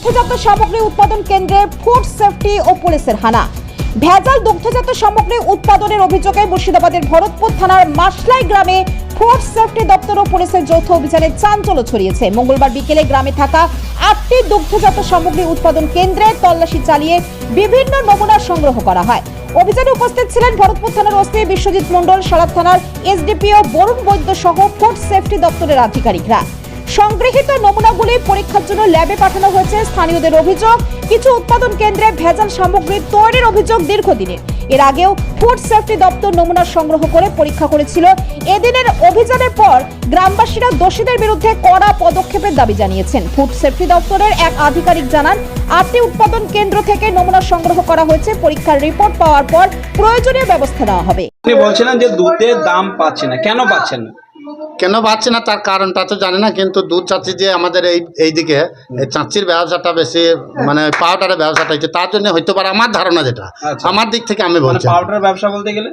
দুগ্ধজাত সামগ্রী উৎপাদন কেন্দ্রে ফুড সেফটি ও পুলিশের হানা। ভেজাল দুগ্ধজাত সামগ্রী উৎপাদনের অভিযোগে মুর্শিদাবাদের ভরতপুর থানার মাসলাই গ্রামে ফুড সেফটি দপ্তর ও পুলিশের যৌথ অভিযানে চাঞ্চল্য ছড়িয়েছে। মঙ্গলবার বিকেলে গ্রামে থাকা 8টি দুগ্ধজাত সামগ্রী উৎপাদন কেন্দ্রে তল্লাশি চালিয়ে বিভিন্ন নমুনা সংগ্রহ করা হয়। অভিযানে উপস্থিত ছিলেন ভরতপুর থানার ওসি বিশ্বজিৎ মণ্ডল, সালাদ থানার এসডিপিও বরুণ বৈদ্য সহ ফুড সেফটি দপ্তরের আধিকারিকরা। সংগৃহীত নমুনাগুলি পরীক্ষার জন্য ল্যাবে পাঠানো হয়েছে। স্থানীয়দের অভিযোগ, কিছু উৎপাদন কেন্দ্রে ভেজাল সামগ্রী তৈরির অভিযোগ দীর্ঘদিনের। এর আগেও ফুড সেফটি দপ্তর নমুনা সংগ্রহ করে পরীক্ষা করেছিল। এদিনের অভিযানের পর গ্রামবাসীরা দোষীদের বিরুদ্ধে কড়া পদক্ষেপের দাবি জানিয়েছেন। ফুড সেফটি দপ্তরের এক আধিকারিক জানান, 8টি উৎপাদন কেন্দ্র থেকে নমুনা সংগ্রহ করা হয়েছে। পরীক্ষার রিপোর্ট পাওয়ার পর প্রয়োজনীয় ব্যবস্থা নেওয়া হবে। আপনি বলছিলেন যে দুধের দাম পাচ্ছে না, কেন পাচ্ছেন না? কেন পাচ্ছে না তার কারণটা তো জানি না, কিন্তু দুধ চাচ্ছি যে আমাদের এইদিকে এই চাঁচির ব্যবসাটা বেশি, মানে পাউডারের ব্যবসাটা হচ্ছে, তার জন্য হইতে পারে আমার ধারণা, যেটা আমার দিক থেকে আমি বলছি। পাউডার ব্যবসা বলতে গেলে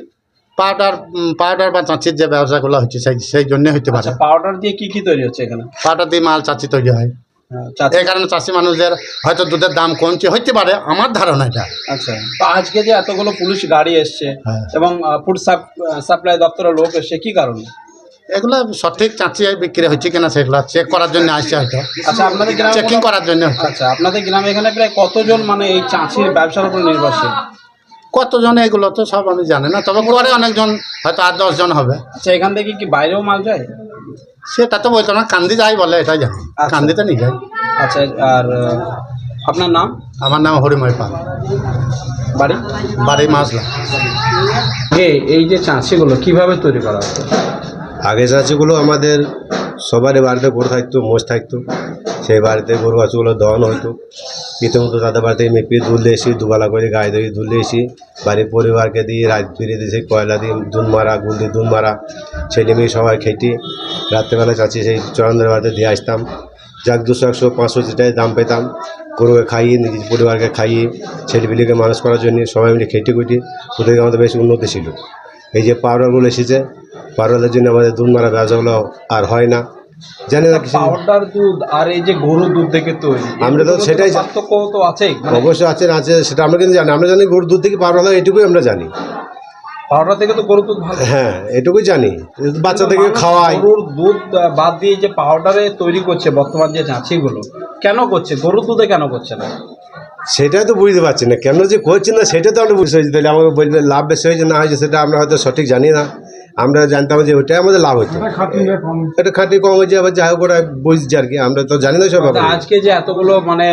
পাউডার বা চাঁচির যে ব্যবসাগুলো হচ্ছে সেই জন্য হইতে পারে। পাউডার দিয়ে কি তৈরি হচ্ছে এখানে? পাউডার দিয়ে মাল চাঁচি তৈরি হয়, এই কারণে চাষি মানুষদের হয়তো দুধের দাম কমছে হইতে পারে, আমার ধারণা এটা। আচ্ছা, তো আজকে যে এতগুলো পুলিশ গাড়ি এসছে এবং ফুড সাপ্লাই দপ্তরের লোক এসছে, কি কারণে? এগুলো সঠিক চাঁচি বিক্রি হচ্ছে কিনা সেগুলো চেক করার জন্য আসছে হয়তো। আচ্ছা, আপনাদের গ্রামে চেকিং করার জন্য। আচ্ছা, আপনাদের গ্রামে এখানে প্রায় কতজন মানে এই চাঁচির ব্যবসার উপর নির্ভরশীল? কতজন এগুলো তো সব আমি জানি না, তবে করে অনেকজন, হয়তো 8-10 জন হবে। আচ্ছা, এখান থেকে কি বাইরেও মাল যায়? সেটা তো বলতো না, কান্দি যাই বলে এটাই জানি। কান্দিতে নিয়ে যাই। আচ্ছা, আর আপনার নাম? আমার নাম হরিময় পাল, বাড়ি মাসলা। এই যে চাঁচিগুলো কিভাবে তৈরি করা হতো? আগে চাঁচিগুলো আমাদের সবারই বাড়িতে গরু থাকতো, মোষ থাকতো, সেই বাড়িতে গরু বাছুগুলো দহন হতো। প্রথমত তাদের বাড়িতে মেপে দুলে এসি, দুবেলা করে গায়ে ধরে দুলে এসি বাড়ির পরিবারকে দিয়ে রাত ফিরিয়ে দিয়েছি, কয়লা দিয়ে দুধ মারা, গুল দিয়ে দুধ মারা, ছেলে মেয়ে সবাই খেটে রাত্রেবেলা চাঁচি সেই চরণদের বাড়িতে দিয়ে আসতাম। যাক 200, 100, 500 যেটাই দাম পেতাম, গরুকে খাইয়ে, নিজের পরিবারকে খাইয়ে, ছেলেপিলিকে মানুষ করার জন্য সবাই মিলে খেটে খুঁটি, ওদেরকে আমাদের বেশ উন্নতি ছিল। এই যে পাউডারগুলো এসেছে, পাউডারের জন্য আমাদের দুধ মারা ব্যবসাগুলো আর হয় না, জানি না কিছু। পাউডার দুধ আর এই যে গরুর দুধ থেকে তৈরি, আমরা তো সেটাই পার্থক্য তো আছে। অবশ্যই আছে, সেটা আমরা কিন্তু জানি। আমরা জানি গরুর দুধ থেকে পাউডার হয়, এটুকুই আমরা জানি। পাউডার থেকে তো গরুর দুধ ভালো। হ্যাঁ, এটুকুই জানি, বাচ্চা থেকে খাওয়াই। গরুর দুধ বাদ দিয়ে যে পাউডারে তৈরি করছে বর্তমান যে চাঁচিগুলো, কেন করছে? গরুর দুধে কেন করছে না? সেটাই তো বুঝতে পারছি না, কেন যে করছি না সেটা তো আমরা বুঝতে পারছি। তাহলে আমাকে বলবে লাভ বেশি হয়েছে না হয়েছে, সেটা আমরা হয়তো সঠিক জানি না। আমরা জানতাম যে ওটাই আমাদের লাভ হতো, এটা খাটি কম হয়েছে, আবার যাই হোক ওরা বুঝছি আর কি, আমরা তো জানি না সব। আজকে যে এতগুলো মানে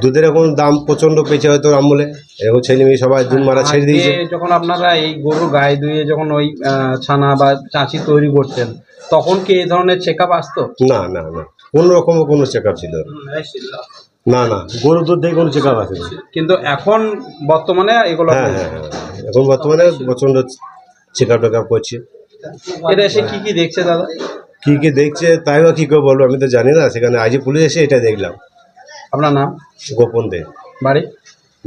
দুধের এখন দাম প্রচন্ড পেয়েছে হয়তো আমলে, এখন ছেলে মেয়ে সবাই দুধ মারা ছেড়ে দিয়েছে। যখন আপনারা এই গরুর গায়ে ধুয়ে যখন ওই ছানা বা চাঁচি তৈরি করতেন, তখন কি এই ধরনের চেক আপ আসতো? না না না, কোনো রকম কোনো চেক আপ ছিল না। না, গরুর দুধ দিয়ে কোনো চেক আপ আছে। কিন্তু এখন বর্তমানে এগুলো হ্যাঁ, এখন বর্তমানে প্রচন্ড চেক আপ টেক আপ করছে। এটা এসে কি দেখছে দাদা? কি দেখছে তাই বা কি করে বলবো, আমি তো জানি না। সেখানে আজ পুলিশ এসে এটা দেখলাম। আপনার নাম? গোপন দে,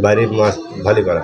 বাড়ি মাছ ভালি করা।